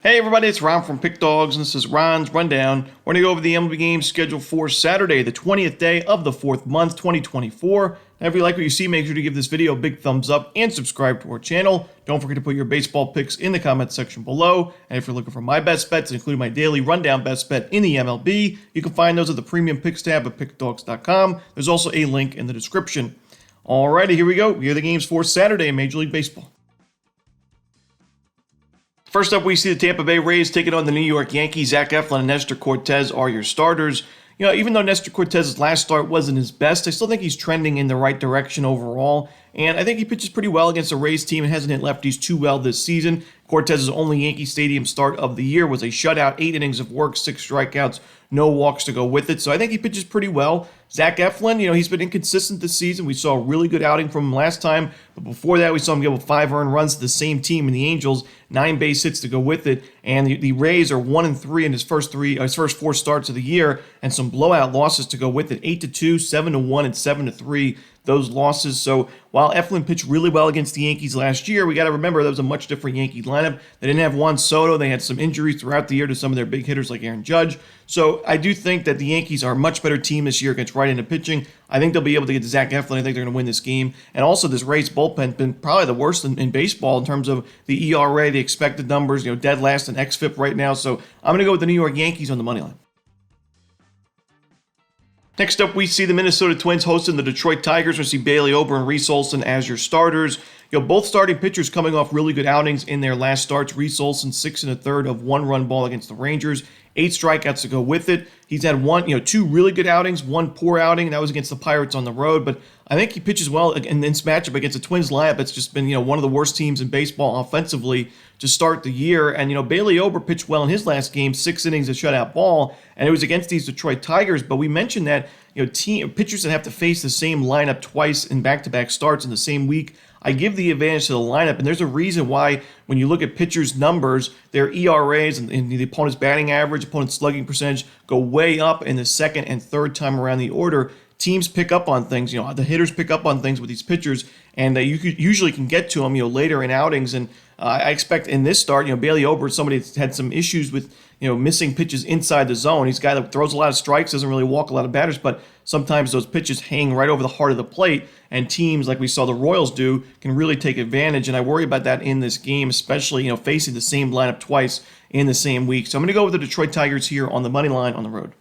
Hey everybody, it's Ron from Pick Dawgz, and this is Ron's Rundown. We're going to go over the MLB games scheduled for Saturday, the 20th day of the 4th month, 2024. Now, if you like what you see, make sure to give this video a big thumbs up and subscribe to our channel. Don't forget to put your baseball picks in the comment section below. And if you're looking for my best bets, including my daily rundown best bet in the MLB, you can find those at the Premium Picks tab at pickdawgz.com. There's also a link in the description. Alrighty, here we go. Here are the games for Saturday in Major League Baseball. First up, we see the Tampa Bay Rays taking on the New York Yankees. Zach Eflin and Nestor Cortes are your starters. You know, even though Nestor Cortes' last start wasn't his best, I still think he's trending in the right direction overall. And I think he pitches pretty well against the Rays team and hasn't hit lefties too well this season. Cortes' only Yankee Stadium start of the year was a shutout, 8 innings of work, 6 strikeouts, no walks to go with it. So I think he pitches pretty well. Zach Eflin, he's been inconsistent this season. We saw a really good outing from him last time, but before that, we saw him give up 5 earned runs to the same team in the Angels, 9 base hits to go with it. And the Rays are 1-3 in his first 4 starts of the year, and some blowout losses to go with it: 8-2, 7-1, and 7-3. Those losses. So while Eflin pitched really well against the Yankees last year, we got to remember that was a much different Yankee lineup. They didn't have Juan Soto. They had some injuries throughout the year to some of their big hitters like Aaron Judge. So I do think that the Yankees are a much better team this year against right-handed pitching. I think they'll be able to get to Zach Eflin. I think they're going to win this game. And also, this Rays bullpen has been probably the worst in baseball in terms of the ERA, the expected numbers, dead last in xFIP right now. So I'm going to go with the New York Yankees on the money line. Next up, we see the Minnesota Twins hosting the Detroit Tigers. We see Bailey Ober and Reese Olson as your starters. Both starting pitchers coming off really good outings in their last starts. Reese Olson, 6 1/3 of 1-run ball against the Rangers, 8 strikeouts to go with it. He's had 2 really good outings, 1 poor outing, and that was against the Pirates on the road. But I think he pitches well in this matchup against the Twins lineup. It's just been, one of the worst teams in baseball offensively to start the year. And, Bailey Ober pitched well in his last game, 6 innings of shutout ball, and it was against these Detroit Tigers. But we mentioned that, pitchers that have to face the same lineup twice in back-to-back starts in the same week, I give the advantage to the lineup, and there's a reason why when you look at pitchers' numbers, their ERAs and the opponent's batting average, opponent's slugging percentage go way up in the second and third time around the order. Teams pick up on things. The hitters pick up on things with these pitchers, and you usually can get to them, later in outings. And I expect in this start, Bailey Ober is somebody that's had some issues with, missing pitches inside the zone. He's a guy that throws a lot of strikes, doesn't really walk a lot of batters, but sometimes those pitches hang right over the heart of the plate, and teams like we saw the Royals do can really take advantage. And I worry about that in this game, especially, facing the same lineup twice in the same week. So I'm going to go with the Detroit Tigers here on the money line on the road.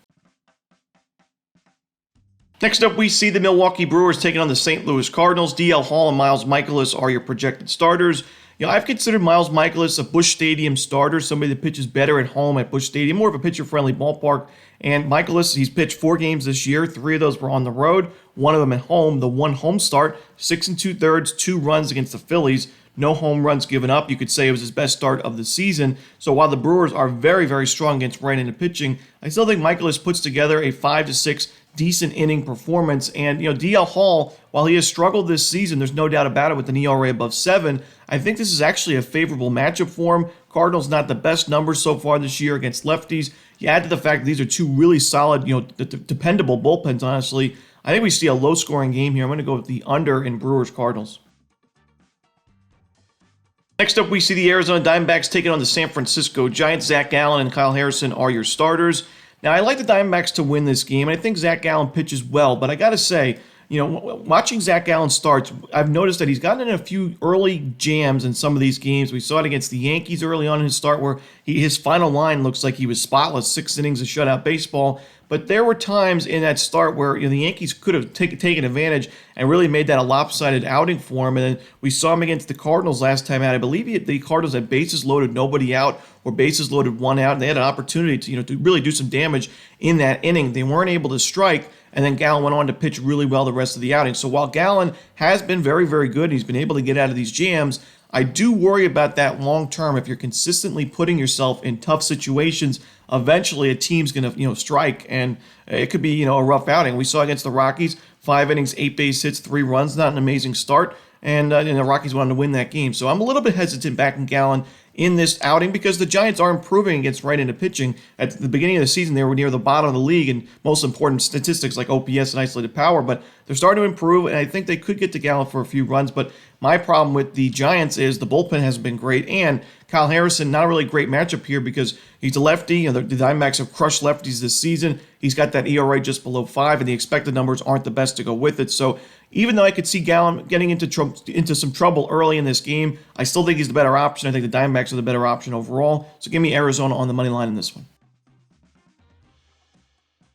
Next up, we see the Milwaukee Brewers taking on the St. Louis Cardinals. DL Hall and Miles Mikolas are your projected starters. I've considered Miles Mikolas a Busch Stadium starter, somebody that pitches better at home at Busch Stadium, more of a pitcher-friendly ballpark. And Mikolas, he's pitched 4 games this year. 3 of those were on the road, 1 of them at home. The 1 home start, 6 2/3, 2 runs against the Phillies. No home runs given up. You could say it was his best start of the season. So while the Brewers are very, very strong against right-handed pitching, I still think Mikolas puts together a 5 6 decent inning performance. And, DL Hall, while he has struggled this season, there's no doubt about it with an ERA above 7, I think this is actually a favorable matchup for him. Cardinals not the best numbers so far this year against lefties. You add to the fact that these are 2 really solid, dependable bullpens, honestly. I think we see a low-scoring game here. I'm going to go with the under in Brewers-Cardinals. Next up, we see the Arizona Diamondbacks taking on the San Francisco Giants. Zach Gallen and Kyle Harrison are your starters. Now, I like the Diamondbacks to win this game, and I think Zach Gallen pitches well, but I got to say, watching Zach Gallen starts, I've noticed that he's gotten in a few early jams in some of these games. We saw it against the Yankees early on in his start where his final line looks like he was spotless, 6 innings of shutout baseball. But there were times in that start where the Yankees could have taken advantage and really made that a lopsided outing for him. And then we saw him against the Cardinals last time out. I believe the Cardinals had bases loaded, nobody out, or bases loaded, 1 out, and they had an opportunity to really do some damage in that inning. They weren't able to strike, and then Gallen went on to pitch really well the rest of the outing. So while Gallen has been very, very good, and he's been able to get out of these jams, I do worry about that long term. If you're consistently putting yourself in tough situations, eventually a team's going to strike, and it could be a rough outing. We saw against the Rockies, 5 innings, 8 base hits, 3 runs, not an amazing start, and the Rockies wanted to win that game. So I'm a little bit hesitant backing Gallen in this outing because the Giants are improving against right-handed pitching. At the beginning of the season, they were near the bottom of the league in most important statistics like OPS and isolated power, but they're starting to improve, and I think they could get to Gallen for a few runs. But My problem with the Giants is the bullpen hasn't been great, and Kyle Harrison, not a really great matchup here because he's a lefty. The Diamondbacks have crushed lefties this season. He's got that ERA just below 5, and the expected numbers aren't the best to go with it. So even though I could see Gallen getting into some trouble early in this game, I still think he's the better option. I think the Diamondbacks are the better option overall. So give me Arizona on the money line in this one.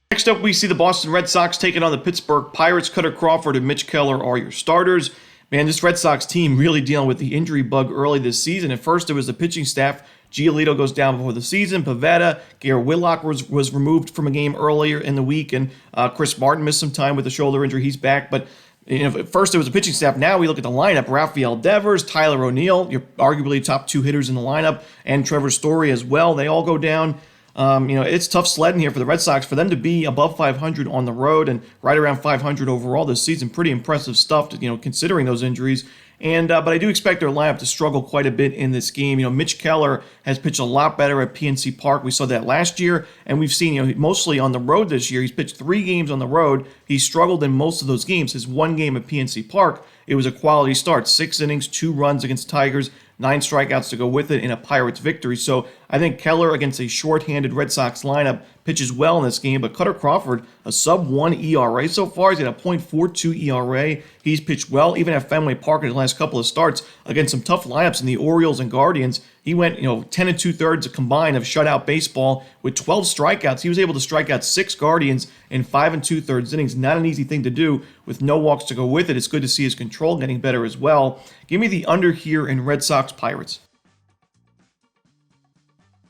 Next up, we see the Boston Red Sox taking on the Pittsburgh Pirates. Cutter Crawford and Mitch Keller are your starters. Man, this Red Sox team really dealing with the injury bug early this season. At first, it was the pitching staff. Giolito goes down before the season. Pivetta, Garrett Whitlock was removed from a game earlier in the week, and Chris Martin missed some time with a shoulder injury. He's back, but at first it was the pitching staff. Now we look at the lineup. Rafael Devers, Tyler O'Neill, you're arguably top 2 hitters in the lineup, and Trevor Story as well. They all go down. It's tough sledding here for the Red Sox. For them to be above 500 on the road and right around 500 overall this season, pretty impressive stuff, considering those injuries. But I do expect their lineup to struggle quite a bit in this game. Mitch Keller has pitched a lot better at PNC Park. We saw that last year, and we've seen, mostly on the road this year. He's pitched 3 games on the road. He struggled in most of those games. His 1 game at PNC Park, it was a quality start. 6 innings, 2 runs against Tigers, 9 strikeouts to go with it in a Pirates victory. So I think Keller against a shorthanded Red Sox lineup pitches well in this game, but Cutter Crawford, a sub-1 ERA so far. He's got a .42 ERA. He's pitched well, even at Fenway Park in his last couple of starts against some tough lineups in the Orioles and Guardians. He went, 10 and 2/3 combined of shutout baseball with 12 strikeouts. He was able to strike out 6 Guardians in 5 and 2/3 innings. Not an easy thing to do with no walks to go with it. It's good to see his control getting better as well. Give me the under here in Red Sox Pirates.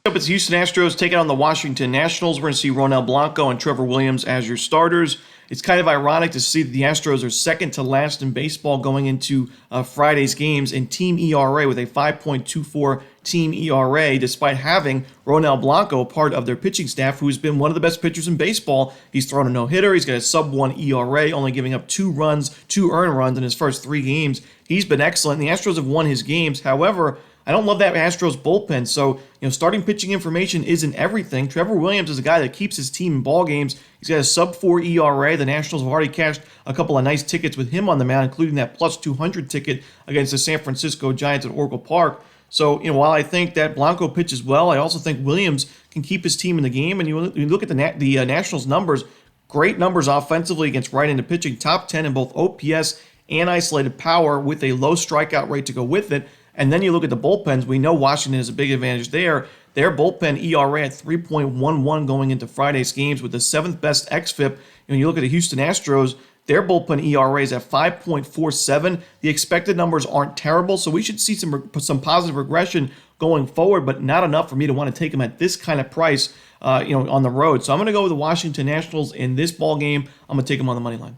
Up, it's Houston Astros taking on the Washington Nationals. We're going to see Ronel Blanco and Trevor Williams as your starters. It's kind of ironic to see that the Astros are second to last in baseball going into Friday's games in team ERA with a 5.24 team ERA, despite having Ronel Blanco part of their pitching staff, who's been one of the best pitchers in baseball. He's thrown a no-hitter. He's got a sub-1 ERA, only giving up 2 earned runs in his first 3 games. He's been excellent. The Astros have won his games. However, I don't love that Astros bullpen, so starting pitching information isn't everything. Trevor Williams is a guy that keeps his team in ball games. He's got a sub-4 ERA. The Nationals have already cashed a couple of nice tickets with him on the mound, including that plus 200 ticket against the San Francisco Giants at Oracle Park. So, while I think that Blanco pitches well, I also think Williams can keep his team in the game. And you look at the Nationals numbers, great numbers offensively against right-handed pitching, top 10 in both OPS and isolated power with a low strikeout rate to go with it. And then you look at the bullpens. We know Washington has a big advantage there. Their bullpen ERA at 3.11 going into Friday's games with the 7th best xFIP. When you look at the Houston Astros, their bullpen ERA is at 5.47. The expected numbers aren't terrible, so we should see some positive regression going forward, but not enough for me to want to take them at this kind of price, on the road. So I'm going to go with the Washington Nationals in this ball game. I'm going to take them on the money line.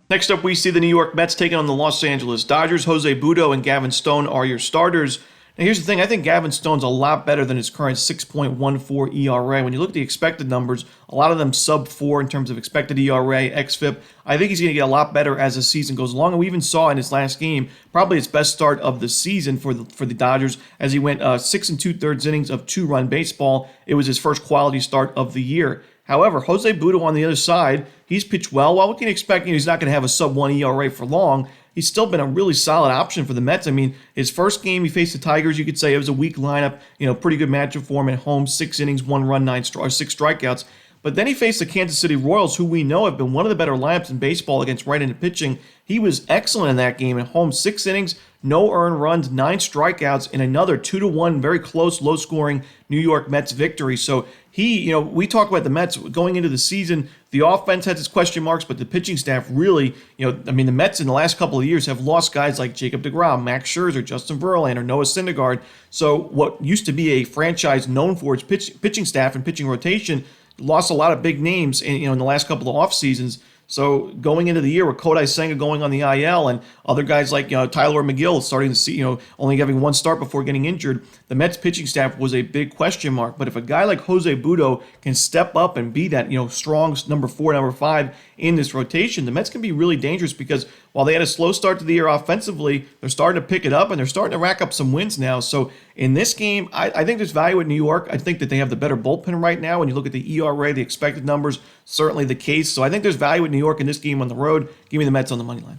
Next up, we see the New York Mets taking on the Los Angeles Dodgers. Jose Butto and Gavin Stone are your starters. Now, here's the thing. I think Gavin Stone's a lot better than his current 6.14 ERA. When you look at the expected numbers, a lot of them sub-4 in terms of expected ERA, xFIP. I think he's going to get a lot better as the season goes along. And we even saw in his last game, probably his best start of the season for the Dodgers, as he went 6 and 2/3 innings of 2-run baseball. It was his first quality start of the year. However, Jose Butto on the other side, he's pitched well. While we can expect he's not going to have a sub-1 ERA for long, he's still been a really solid option for the Mets. I mean, his first game he faced the Tigers, you could say it was a weak lineup, pretty good matchup for him at home, 6 innings, 1 run, 6 strikeouts. But then he faced the Kansas City Royals, who we know have been one of the better lineups in baseball against right-handed pitching. He was excellent in that game at home, 6 innings, no earned runs, 9 strikeouts, and another 2-1, very close, low-scoring New York Mets victory. So we talk about the Mets going into the season. The offense has its question marks, but the pitching staff really, the Mets in the last couple of years have lost guys like Jacob deGrom, Max Scherzer, Justin Verlander, Noah Syndergaard. So what used to be a franchise known for its pitching staff and pitching rotation lost a lot of big names in the last couple of off seasons. So going into the year with Kodai Senga going on the IL and other guys like Tyler McGill starting to see, only having 1 start before getting injured, the Mets pitching staff was a big question mark. But if a guy like Jose Butto can step up and be that strong number 4, number 5 in this rotation, the Mets can be really dangerous because while they had a slow start to the year offensively, they're starting to pick it up and they're starting to rack up some wins now. So in this game, I think there's value at New York. I think that they have the better bullpen right now. When you look at the ERA, the expected numbers, certainly the case. So I think there's value at New York in this game on the road. Give me the Mets on the money line.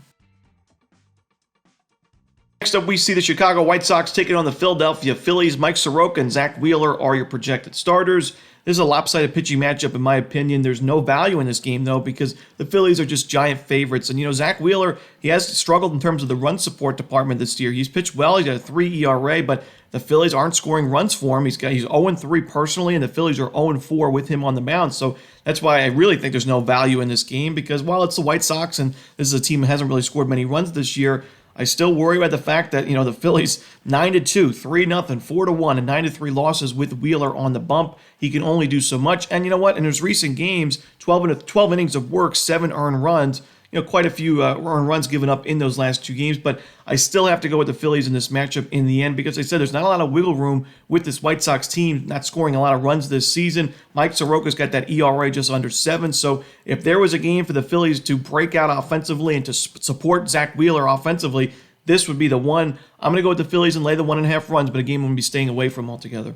Next up, we see the Chicago White Sox taking on the Philadelphia Phillies. Mike Soroka and Zach Wheeler are your projected starters. This is a lopsided pitching matchup, in my opinion. There's no value in this game, though, because the Phillies are just giant favorites. And, Zach Wheeler, he has struggled in terms of the run support department this year. He's pitched well. He's got a 3 ERA, but the Phillies aren't scoring runs for him. He's 0-3 personally, and the Phillies are 0-4 with him on the mound. So that's why I really think there's no value in this game, because while it's the White Sox, and this is a team that hasn't really scored many runs this year, I still worry about the fact that, the Phillies 9-2, 3-0, 4-1, and 9-3 losses with Wheeler on the bump. He can only do so much. And you know what? In his recent games, 12 innings of work, 7 earned runs. Quite a few earned runs given up in those last 2 games, but I still have to go with the Phillies in this matchup in the end because I said there's not a lot of wiggle room with this White Sox team not scoring a lot of runs this season. Mike Soroka's got that ERA just under 7, so if there was a game for the Phillies to break out offensively and to support Zach Wheeler offensively, this would be the one. I'm going to go with the Phillies and lay the 1.5 runs, but a game I'm going to be staying away from altogether.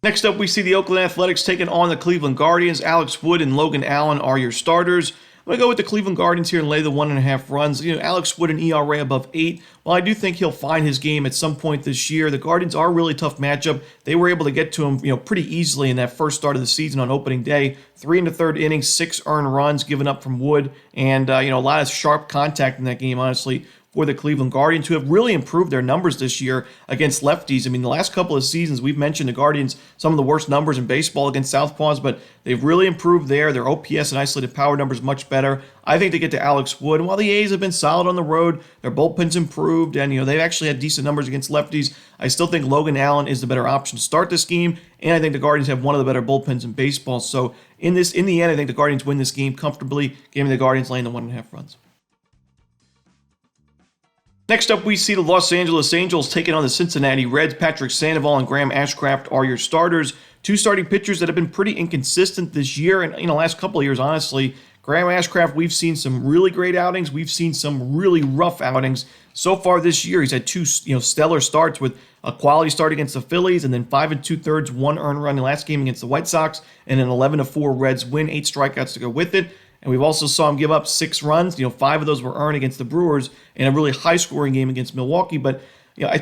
Next up, we see the Oakland Athletics taking on the Cleveland Guardians. Alex Wood and Logan Allen are your starters. I'm going to go with the Cleveland Guardians here and lay the 1.5 runs. Alex Wood, an ERA above 8. While I do think he'll find his game at some point this year, the Guardians are a really tough matchup. They were able to get to him, pretty easily in that first start of the season on opening day. 3 1/3 innings, 6 earned runs given up from Wood, and a lot of sharp contact in that game, honestly, for the Cleveland Guardians, who have really improved their numbers this year against lefties. The last couple of seasons, we've mentioned the Guardians, some of the worst numbers in baseball against southpaws, but they've really improved there. Their OPS and isolated power numbers much better. I think they get to Alex Wood. And while the A's have been solid on the road, their bullpen's improved, and they've actually had decent numbers against lefties. I still think Logan Allen is the better option to start this game, and I think the Guardians have one of the better bullpens in baseball. So in the end, I think the Guardians win this game comfortably. Giving the Guardians laying the 1.5 runs. Next up, we see the Los Angeles Angels taking on the Cincinnati Reds. Patrick Sandoval and Graham Ashcraft are your starters. 2 starting pitchers that have been pretty inconsistent this year and the last couple of years, honestly. Graham Ashcraft, we've seen some really great outings. We've seen some really rough outings. So far this year, he's had 2 stellar starts with a quality start against the Phillies and then 5 2/3, 1 earned run in the last game against the White Sox, and an 11-4 Reds win, 8 strikeouts to go with it. And we've also saw him give up 6 runs. 5 of those were earned against the Brewers in a really high-scoring game against Milwaukee. But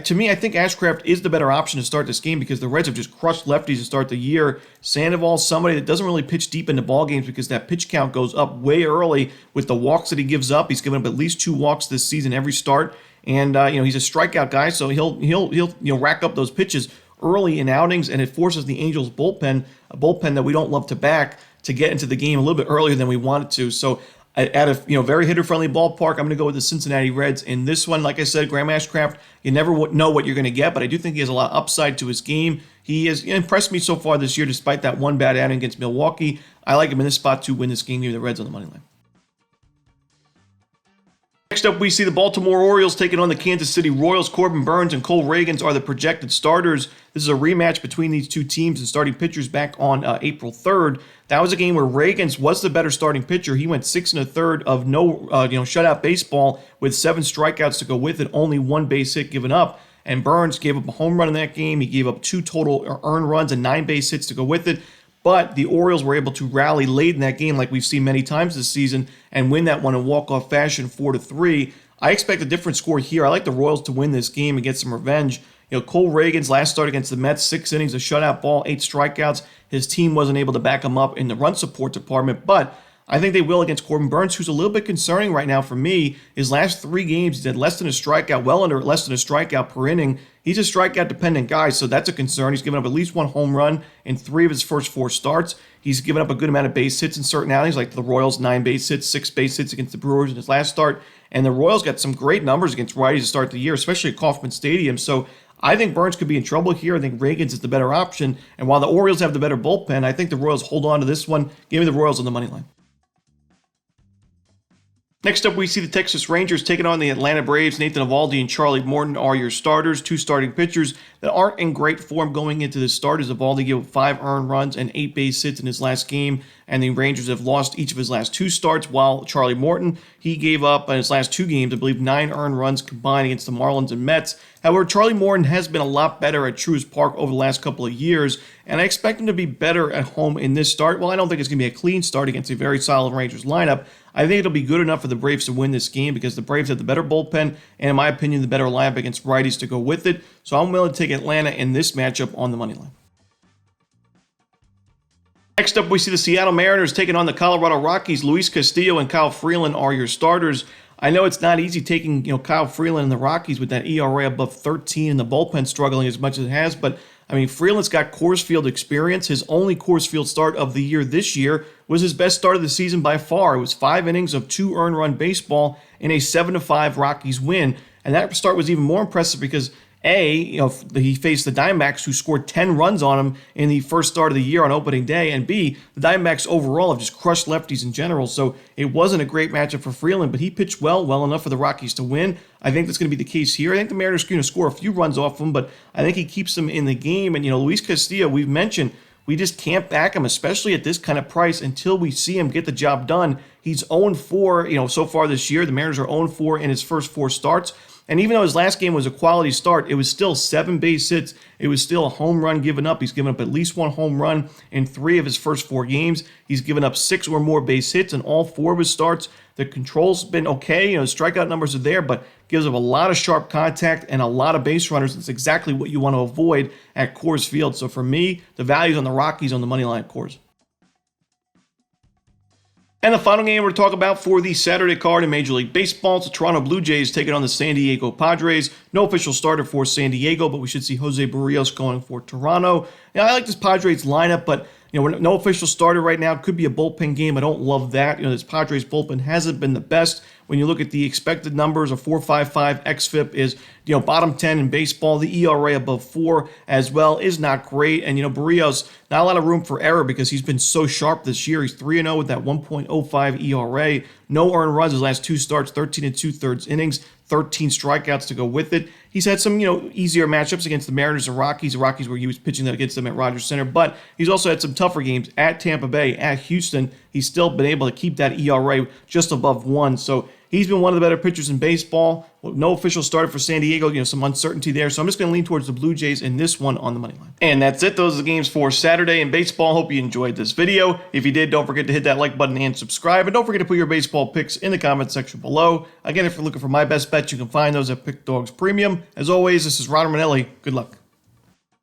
to me, I think Ashcraft is the better option to start this game because the Reds have just crushed lefties to start the year. Sandoval, somebody that doesn't really pitch deep into ball games because that pitch count goes up way early with the walks that he gives up. He's given up at least 2 walks this season every start, and he's a strikeout guy, so he'll rack up those pitches early in outings, and it forces the Angels bullpen, a bullpen that we don't love to back, to get into the game a little bit earlier than we wanted to. So at a very hitter-friendly ballpark, I'm going to go with the Cincinnati Reds in this one. Like I said, Graham Ashcraft, you never know what you're going to get, but I do think he has a lot of upside to his game. He has impressed me so far this year despite that one bad outing against Milwaukee. I like him in this spot to win this game, give the Reds on the money line. Next up, we see the Baltimore Orioles taking on the Kansas City Royals. Corbin Burnes and Cole Ragans are the projected starters. This is a rematch between these 2 teams and starting pitchers back on April 3rd. That was a game where Ragans was the better starting pitcher. He went 6 1/3 of no shutout baseball with 7 strikeouts to go with it, only 1 base hit given up. And Burnes gave up a home run in that game. He gave up 2 total earned runs and 9 base hits to go with it. But the Orioles were able to rally late in that game like we've seen many times this season and win that one in walk-off fashion 4-3. I expect a different score here. I like the Royals to win this game and get some revenge. Cole Ragans' last start against the Mets, 6 innings, a shutout ball, 8 strikeouts. His team wasn't able to back him up in the run support department, but I think they will against Corbin Burnes, who's a little bit concerning right now for me. His last 3 games, he's had less than a strikeout, well under less than a strikeout per inning. He's a strikeout-dependent guy, so that's a concern. He's given up at least 1 home run in 3 of his first 4 starts. He's given up a good amount of base hits in certain outings, like the Royals, 9 base hits, 6 base hits against the Brewers in his last start. And the Royals got some great numbers against righties to start the year, especially at Kauffman Stadium. So I think Burnes could be in trouble here. I think Ragans is the better option. And while the Orioles have the better bullpen, I think the Royals hold on to this one. Give me the Royals on the money line. Next up, we see the Texas Rangers taking on the Atlanta Braves. Nathan Eovaldi and Charlie Morton are your starters, 2 starting pitchers that aren't in great form going into this start, as Eovaldi gave up 5 earned runs and 8 base hits in his last game, and the Rangers have lost each of his last 2 starts, while Charlie Morton, he gave up in his last 2 games, I believe, 9 earned runs combined against the Marlins and Mets. However, Charlie Morton has been a lot better at Truist Park over the last couple of years, and I expect him to be better at home in this start. While I don't think it's going to be a clean start against a very solid Rangers lineup, I think it'll be good enough for the Braves to win this game because the Braves have the better bullpen and, in my opinion, the better lineup against righties to go with it. So I'm willing to take Atlanta in this matchup on the money line. Next up, we see the Seattle Mariners taking on the Colorado Rockies. Luis Castillo and Kyle Freeland are your starters. I know it's not easy taking Kyle Freeland and the Rockies with that ERA above 13 and the bullpen struggling as much as it has, but I mean, Freeland's got Coors Field experience. His only Coors Field start of the year this year was his best start of the season by far. It was 5 innings of 2 earned run baseball in a 7-5 Rockies win, and that start was even more impressive because he faced the Diamondbacks, who scored 10 runs on him in the first start of the year on opening day, and B, the Diamondbacks overall have just crushed lefties in general, so it wasn't a great matchup for Freeland, but he pitched well enough for the Rockies to win. I think that's going to be the case here. I think the Mariners are going to score a few runs off him, but I think he keeps them in the game, and Luis Castillo, we've mentioned, we just can't back him, especially at this kind of price, until we see him get the job done. He's 0-4, so far this year. The Mariners are 0-4 in his first 4 starts. And even though his last game was a quality start, it was still 7 base hits. It was still a home run given up. He's given up at least 1 home run in 3 of his first 4 games. He's given up 6 or more base hits in all 4 of his starts. The control's been okay. Strikeout numbers are there, but gives up a lot of sharp contact and a lot of base runners. That's exactly what you want to avoid at Coors Field. So for me, the value's on the Rockies on the money line at Coors. And the final game we're going to talk about for the Saturday card in Major League Baseball, it's the Toronto Blue Jays taking on the San Diego Padres. No official starter for San Diego, but we should see Jose Barrios going for Toronto. I like this Padres lineup, but no official starter right now. Could be a bullpen game. I don't love that. This Padres bullpen hasn't been the best. When you look at the expected numbers, a 4.55 xFIP is bottom 10 in baseball. The ERA above 4 as well is not great. And Barrios, not a lot of room for error because he's been so sharp this year. He's 3-0 with that 1.05 ERA. No earned runs his last 2 starts, 13 2/3 innings, 13 strikeouts to go with it. He's had some, easier matchups against the Mariners and Rockies. The Rockies where he was pitching against them at Rogers Center, but he's also had some tougher games at Tampa Bay, at Houston. He's still been able to keep that ERA just above 1. So he's been one of the better pitchers in baseball. No official starter for San Diego, some uncertainty there. So I'm just going to lean towards the Blue Jays in this one on the money line. And that's it. Those are the games for Saturday in baseball. Hope you enjoyed this video. If you did, don't forget to hit that like button and subscribe. And don't forget to put your baseball picks in the comment section below. Again, if you're looking for my best bets, you can find those at Pick Dawgz Premium. As always, this is Romanelli. Good luck.